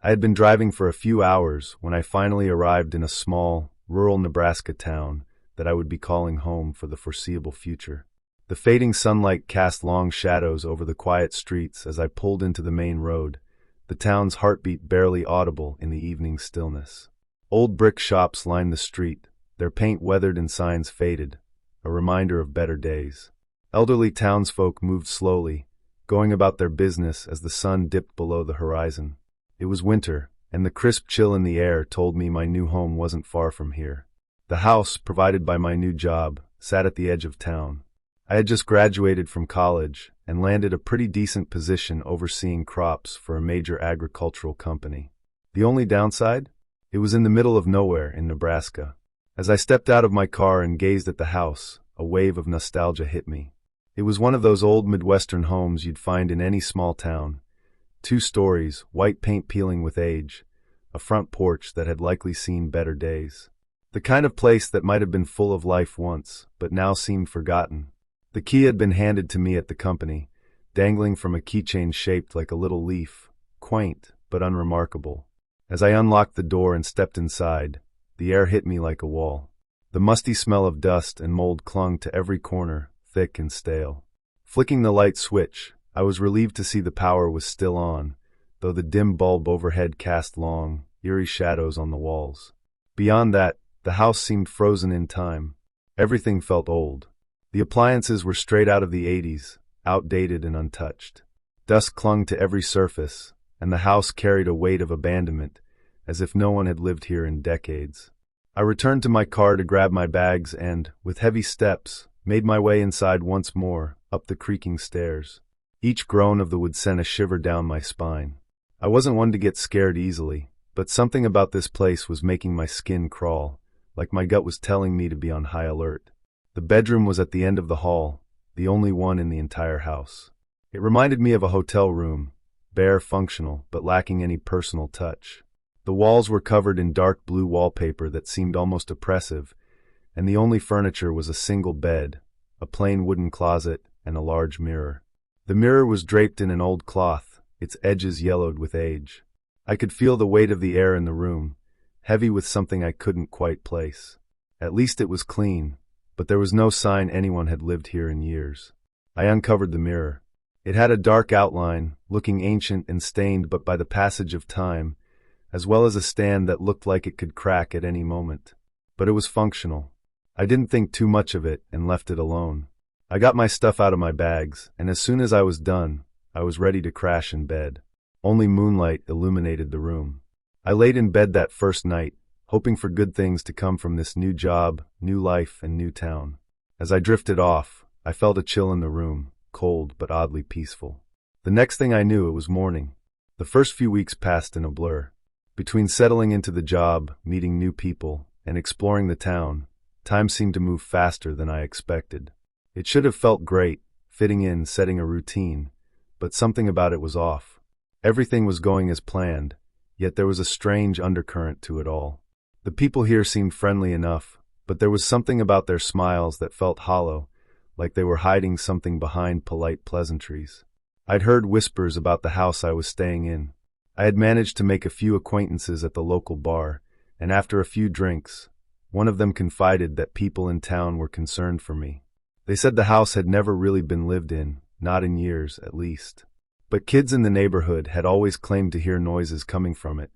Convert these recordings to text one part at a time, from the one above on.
I had been driving for a few hours when I finally arrived in a small, rural Nebraska town that I would be calling home for the foreseeable future. The fading sunlight cast long shadows over the quiet streets as I pulled into the main road, the town's heartbeat barely audible in the evening stillness. Old brick shops lined the street, their paint weathered and signs faded, a reminder of better days. Elderly townsfolk moved slowly, going about their business as the sun dipped below the horizon. It was winter, and the crisp chill in the air told me my new home wasn't far from here. The house, provided by my new job, sat at the edge of town. I had just graduated from college and landed a pretty decent position overseeing crops for a major agricultural company. The only downside? It was in the middle of nowhere in Nebraska. As I stepped out of my car and gazed at the house, a wave of nostalgia hit me. It was one of those old Midwestern homes you'd find in any small town. 2 stories, white paint peeling with age, a front porch that had likely seen better days. The kind of place that might have been full of life once, but now seemed forgotten. The key had been handed to me at the company, dangling from a keychain shaped like a little leaf, quaint but unremarkable. As I unlocked the door and stepped inside, the air hit me like a wall. The musty smell of dust and mold clung to every corner, thick and stale. Flicking the light switch, I was relieved to see the power was still on, though the dim bulb overhead cast long, eerie shadows on the walls. Beyond that, the house seemed frozen in time. Everything felt old. The appliances were straight out of the 80s, outdated and untouched. Dust clung to every surface, and the house carried a weight of abandonment, as if no one had lived here in decades. I returned to my car to grab my bags and, with heavy steps, made my way inside once more, up the creaking stairs. Each groan of the wood sent a shiver down my spine. I wasn't one to get scared easily, but something about this place was making my skin crawl, like my gut was telling me to be on high alert. The bedroom was at the end of the hall, the only one in the entire house. It reminded me of a hotel room, bare, functional, but lacking any personal touch. The walls were covered in dark blue wallpaper that seemed almost oppressive, and the only furniture was a single bed, a plain wooden closet, and a large mirror. The mirror was draped in an old cloth, its edges yellowed with age. I could feel the weight of the air in the room, heavy with something I couldn't quite place. At least it was clean, but there was no sign anyone had lived here in years. I uncovered the mirror. It had a dark outline, looking ancient and stained but by the passage of time, as well as a stand that looked like it could crack at any moment. But it was functional. I didn't think too much of it and left it alone. I got my stuff out of my bags, and as soon as I was done, I was ready to crash in bed. Only moonlight illuminated the room. I laid in bed that first night, hoping for good things to come from this new job, new life, and new town. As I drifted off, I felt a chill in the room, cold but oddly peaceful. The next thing I knew, it was morning. The first few weeks passed in a blur. Between settling into the job, meeting new people, and exploring the town, time seemed to move faster than I expected. It should have felt great, fitting in, setting a routine, but something about it was off. Everything was going as planned, yet there was a strange undercurrent to it all. The people here seemed friendly enough, but there was something about their smiles that felt hollow, like they were hiding something behind polite pleasantries. I'd heard whispers about the house I was staying in. I had managed to make a few acquaintances at the local bar, and after a few drinks, one of them confided that people in town were concerned for me. They said the house had never really been lived in, not in years at least. But kids in the neighborhood had always claimed to hear noises coming from it,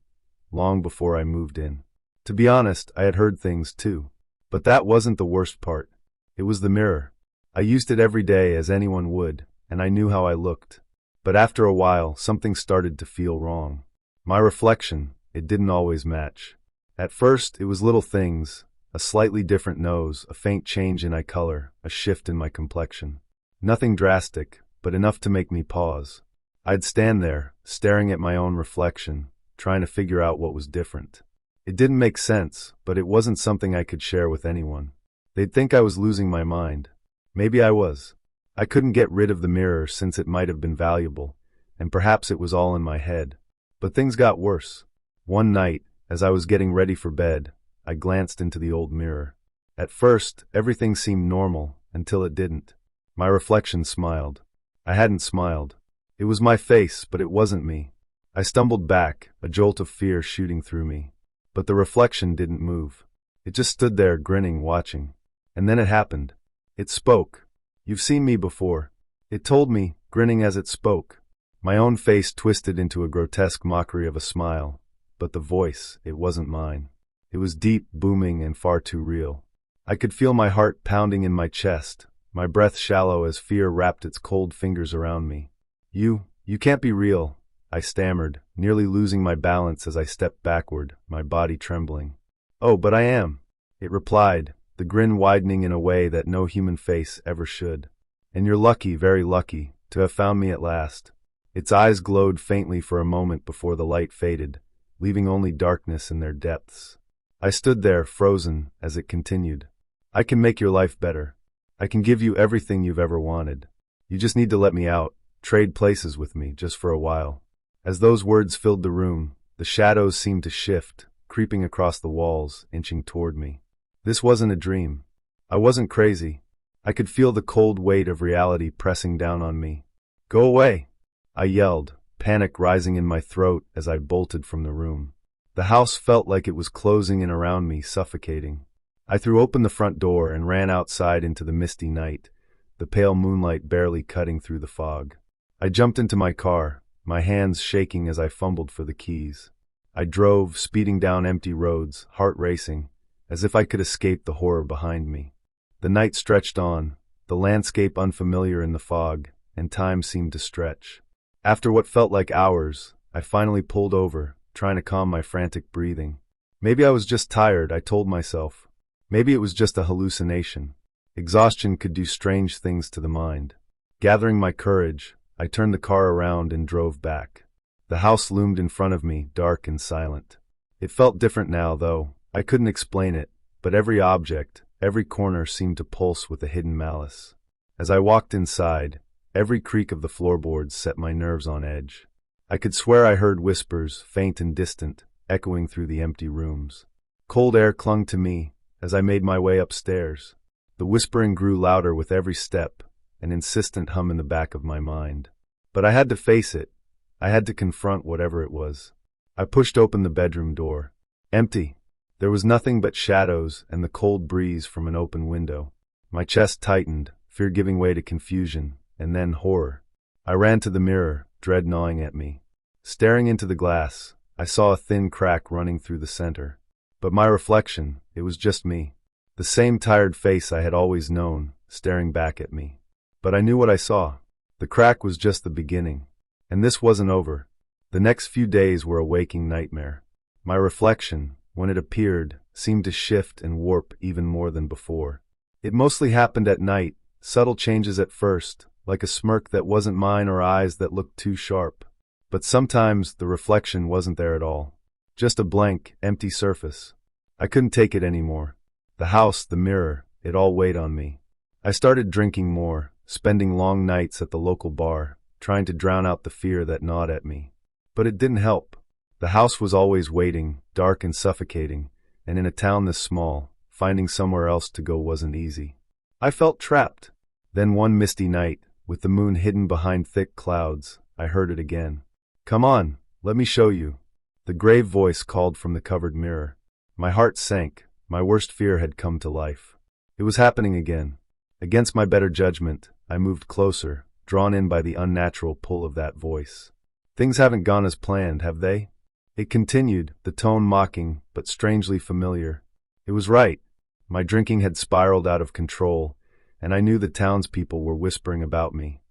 long before I moved in. To be honest, I had heard things too. But that wasn't the worst part. It was the mirror. I used it every day as anyone would, and I knew how I looked. But after a while, something started to feel wrong. My reflection, it didn't always match. At first, it was little things, a slightly different nose, a faint change in eye color, a shift in my complexion. Nothing drastic, but enough to make me pause. I'd stand there, staring at my own reflection, trying to figure out what was different. It didn't make sense, but it wasn't something I could share with anyone. They'd think I was losing my mind. Maybe I was. I couldn't get rid of the mirror since it might have been valuable, and perhaps it was all in my head. But things got worse. One night, as I was getting ready for bed, I glanced into the old mirror. At first, everything seemed normal, until it didn't. My reflection smiled. I hadn't smiled. It was my face, but it wasn't me. I stumbled back, a jolt of fear shooting through me. But the reflection didn't move. It just stood there, grinning, watching. And then it happened. It spoke. "You've seen me before." It told me, grinning as it spoke. My own face twisted into a grotesque mockery of a smile. But the voice, it wasn't mine. It was deep, booming, and far too real. I could feel my heart pounding in my chest, my breath shallow as fear wrapped its cold fingers around me. You can't be real," I stammered, nearly losing my balance as I stepped backward, my body trembling. "Oh, but I am," it replied, the grin widening in a way that no human face ever should. "And you're lucky, very lucky, to have found me at last." Its eyes glowed faintly for a moment before the light faded, leaving only darkness in their depths. I stood there, frozen, as it continued. "I can make your life better. I can give you everything you've ever wanted. You just need to let me out, trade places with me, just for a while." As those words filled the room, the shadows seemed to shift, creeping across the walls, inching toward me. This wasn't a dream. I wasn't crazy. I could feel the cold weight of reality pressing down on me. "Go away!" I yelled, panic rising in my throat as I bolted from the room. The house felt like it was closing in around me, suffocating. I threw open the front door and ran outside into the misty night, the pale moonlight barely cutting through the fog. I jumped into my car, my hands shaking as I fumbled for the keys. I drove, speeding down empty roads, heart racing, as if I could escape the horror behind me. The night stretched on, the landscape unfamiliar in the fog, and time seemed to stretch. After what felt like hours, I finally pulled over, trying to calm my frantic breathing. Maybe I was just tired, I told myself. Maybe it was just a hallucination. Exhaustion could do strange things to the mind. Gathering my courage, I turned the car around and drove back. The house loomed in front of me, dark and silent. It felt different now, though. I couldn't explain it, but every object, every corner seemed to pulse with a hidden malice. As I walked inside, every creak of the floorboards set my nerves on edge. I could swear I heard whispers, faint and distant, echoing through the empty rooms. Cold air clung to me as I made my way upstairs. The whispering grew louder with every step, an insistent hum in the back of my mind. But I had to face it. I had to confront whatever it was. I pushed open the bedroom door. Empty. There was nothing but shadows and the cold breeze from an open window. My chest tightened, fear giving way to confusion, and then horror. I ran to the mirror, dread gnawing at me. Staring into the glass, I saw a thin crack running through the center. But my reflection, it was just me. The same tired face I had always known, staring back at me. But I knew what I saw. The crack was just the beginning. And this wasn't over. The next few days were a waking nightmare. My reflection, when it appeared, seemed to shift and warp even more than before. It mostly happened at night, subtle changes at first, like a smirk that wasn't mine or eyes that looked too sharp. But sometimes the reflection wasn't there at all. Just a blank, empty surface. I couldn't take it anymore. The house, the mirror, it all weighed on me. I started drinking more, spending long nights at the local bar, trying to drown out the fear that gnawed at me. But it didn't help. The house was always waiting, dark and suffocating, and in a town this small, finding somewhere else to go wasn't easy. I felt trapped. Then one misty night, with the moon hidden behind thick clouds, I heard it again. "Come on, let me show you." The grave voice called from the covered mirror. My heart sank. My worst fear had come to life. It was happening again. Against my better judgment, I moved closer, drawn in by the unnatural pull of that voice. "Things haven't gone as planned, have they?" It continued, the tone mocking, but strangely familiar. It was right. My drinking had spiraled out of control, and I knew the townspeople were whispering about me.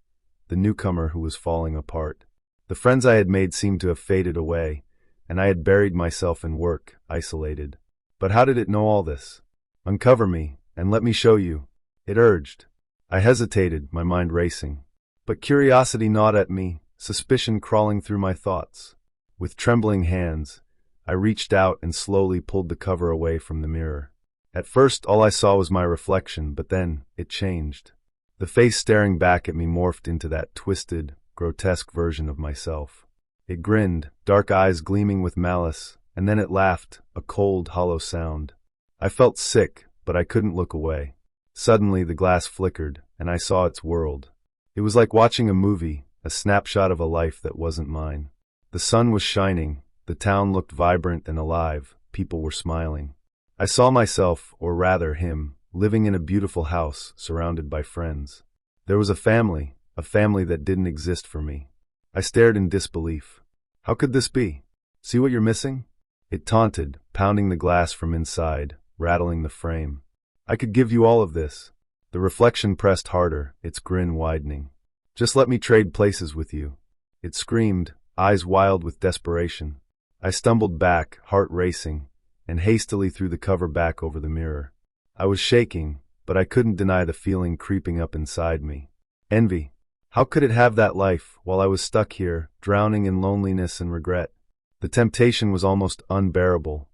The newcomer who was falling apart. The friends I had made seemed to have faded away, and I had buried myself in work, isolated. But how did it know all this? "Uncover me, and let me show you," it urged. I hesitated, my mind racing. But curiosity gnawed at me, suspicion crawling through my thoughts. With trembling hands, I reached out and slowly pulled the cover away from the mirror. At first, all I saw was my reflection, but then it changed. The face staring back at me morphed into that twisted, grotesque version of myself. It grinned, dark eyes gleaming with malice, and then it laughed, a cold, hollow sound. I felt sick, but I couldn't look away. Suddenly the glass flickered, and I saw its world. It was like watching a movie, a snapshot of a life that wasn't mine. The sun was shining, the town looked vibrant and alive, people were smiling. I saw myself, or rather him, living in a beautiful house, surrounded by friends. There was a family that didn't exist for me. I stared in disbelief. How could this be? See what you're missing? It taunted, pounding the glass from inside, rattling the frame. I could give you all of this. The reflection pressed harder, its grin widening. Just let me trade places with you. It screamed, eyes wild with desperation. I stumbled back, heart racing, and hastily threw the cover back over the mirror. I was shaking, but I couldn't deny the feeling creeping up inside me. Envy. How could it have that life, while I was stuck here, drowning in loneliness and regret? The temptation was almost unbearable,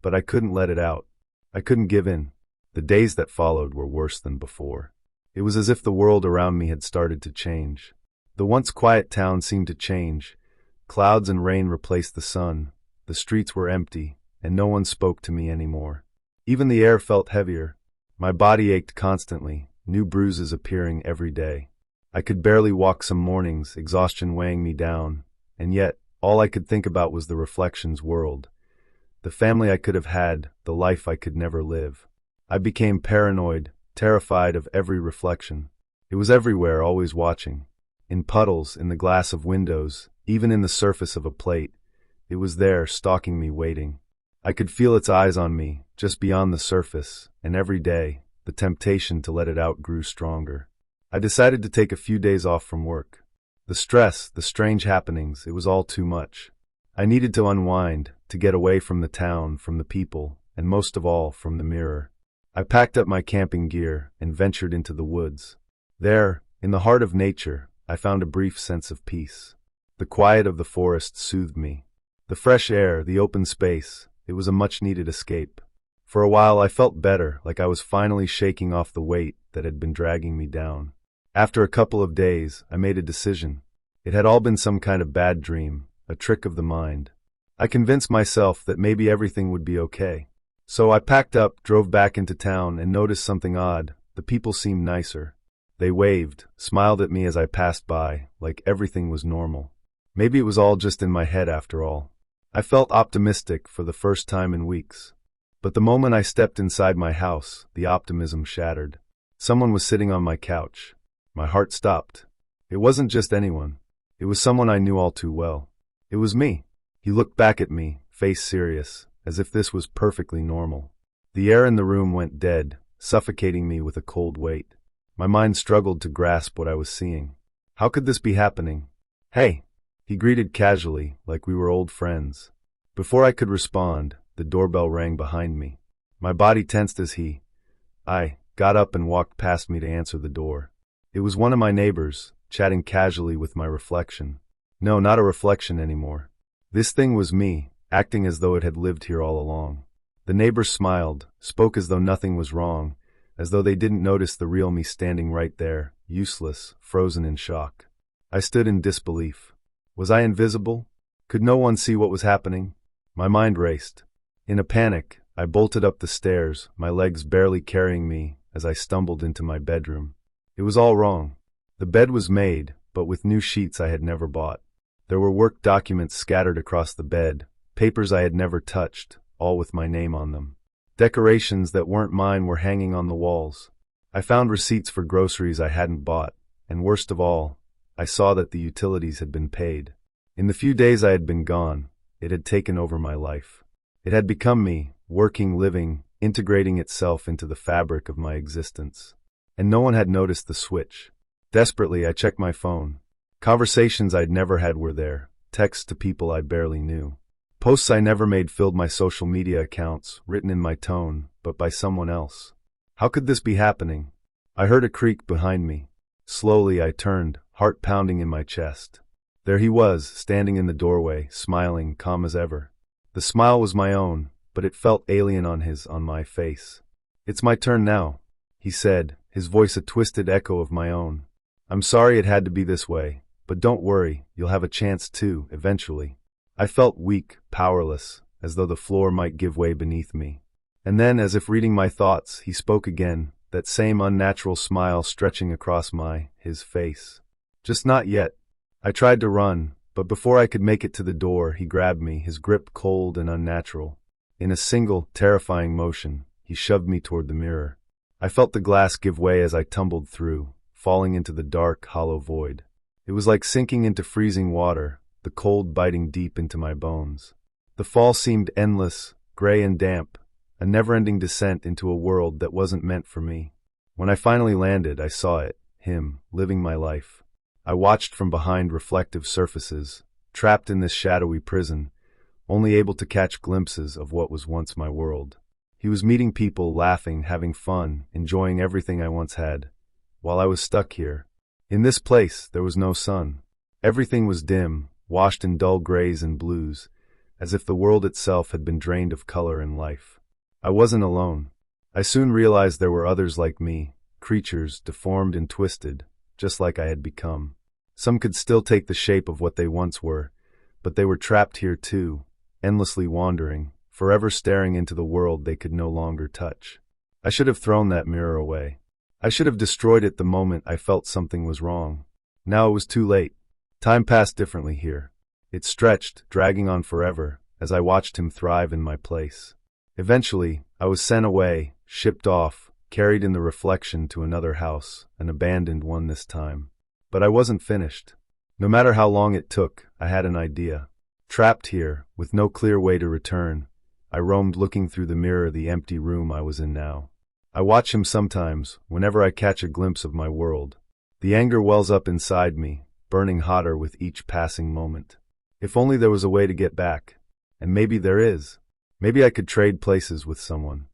but I couldn't let it out. I couldn't give in. The days that followed were worse than before. It was as if the world around me had started to change. The once quiet town seemed to change. Clouds and rain replaced the sun. The streets were empty, and no one spoke to me anymore. Even the air felt heavier. My body ached constantly, new bruises appearing every day. I could barely walk some mornings, exhaustion weighing me down, and yet, all I could think about was the reflections world. The family I could have had, the life I could never live. I became paranoid, terrified of every reflection. It was everywhere, always watching. In puddles, in the glass of windows, even in the surface of a plate. It was there, stalking me, waiting. I could feel its eyes on me, just beyond the surface, and every day, the temptation to let it out grew stronger. I decided to take a few days off from work. The stress, the strange happenings, it was all too much. I needed to unwind, to get away from the town, from the people, and most of all, from the mirror. I packed up my camping gear and ventured into the woods. There, in the heart of nature, I found a brief sense of peace. The quiet of the forest soothed me. The fresh air, the open space, it was a much-needed escape. For a while I felt better, like I was finally shaking off the weight that had been dragging me down. After a couple of days, I made a decision. It had all been some kind of bad dream, a trick of the mind. I convinced myself that maybe everything would be okay. So I packed up, drove back into town, and noticed something odd. The people seemed nicer. They waved, smiled at me as I passed by, like everything was normal. Maybe it was all just in my head after all. I felt optimistic for the first time in weeks. But the moment I stepped inside my house, the optimism shattered. Someone was sitting on my couch. My heart stopped. It wasn't just anyone. It was someone I knew all too well. It was me. He looked back at me, face serious, as if this was perfectly normal. The air in the room went dead, suffocating me with a cold weight. My mind struggled to grasp what I was seeing. How could this be happening? Hey! He greeted casually, like we were old friends. Before I could respond, the doorbell rang behind me. My body tensed as I got up and walked past me to answer the door. It was one of my neighbors, chatting casually with my reflection. No, not a reflection anymore. This thing was me, acting as though it had lived here all along. The neighbor smiled, spoke as though nothing was wrong, as though they didn't notice the real me standing right there, useless, frozen in shock. I stood in disbelief. Was I invisible? Could no one see what was happening? My mind raced. In a panic, I bolted up the stairs, my legs barely carrying me, as I stumbled into my bedroom. It was all wrong. The bed was made, but with new sheets I had never bought. There were work documents scattered across the bed, papers I had never touched, all with my name on them. Decorations that weren't mine were hanging on the walls. I found receipts for groceries I hadn't bought, and worst of all, I saw that the utilities had been paid. In the few days I had been gone, it had taken over my life. It had become me, working, living, integrating itself into the fabric of my existence. And no one had noticed the switch. Desperately, I checked my phone. Conversations I'd never had were there, texts to people I barely knew. Posts I never made filled my social media accounts, written in my tone, but by someone else. How could this be happening? I heard a creak behind me. Slowly I turned, heart pounding in my chest. There he was, standing in the doorway, smiling, calm as ever. The smile was my own, but it felt alien on my face. "It's my turn now," he said, his voice a twisted echo of my own. "I'm sorry it had to be this way, but don't worry, you'll have a chance too, eventually." I felt weak, powerless, as though the floor might give way beneath me. And then, as if reading my thoughts, he spoke again, that same unnatural smile stretching across his face. "Just not yet." I tried to run, But before I could make it to the door, he grabbed me, his grip cold and unnatural. In a single, terrifying motion, he shoved me toward the mirror. I felt the glass give way as I tumbled through, falling into the dark, hollow void. It was like sinking into freezing water, the cold biting deep into my bones. The fall seemed endless, gray and damp, a never-ending descent into a world that wasn't meant for me. When I finally landed, I saw it, him, living my life. I watched from behind reflective surfaces, trapped in this shadowy prison, only able to catch glimpses of what was once my world. He was meeting people, laughing, having fun, enjoying everything I once had, while I was stuck here. In this place, there was no sun. Everything was dim, washed in dull grays and blues, as if the world itself had been drained of color and life. I wasn't alone. I soon realized there were others like me, creatures deformed and twisted, just like I had become. Some could still take the shape of what they once were, but they were trapped here too, endlessly wandering, forever staring into the world they could no longer touch. I should have thrown that mirror away. I should have destroyed it the moment I felt something was wrong. Now it was too late. Time passed differently here. It stretched, dragging on forever, as I watched him thrive in my place. Eventually, I was sent away, shipped off, carried in the reflection to another house, an abandoned one this time. But I wasn't finished. No matter how long it took, I had an idea. Trapped here, with no clear way to return, I roamed looking through the mirror the empty room I was in now. I watch him sometimes, whenever I catch a glimpse of my world. The anger wells up inside me, burning hotter with each passing moment. If only there was a way to get back. And maybe there is. Maybe I could trade places with someone.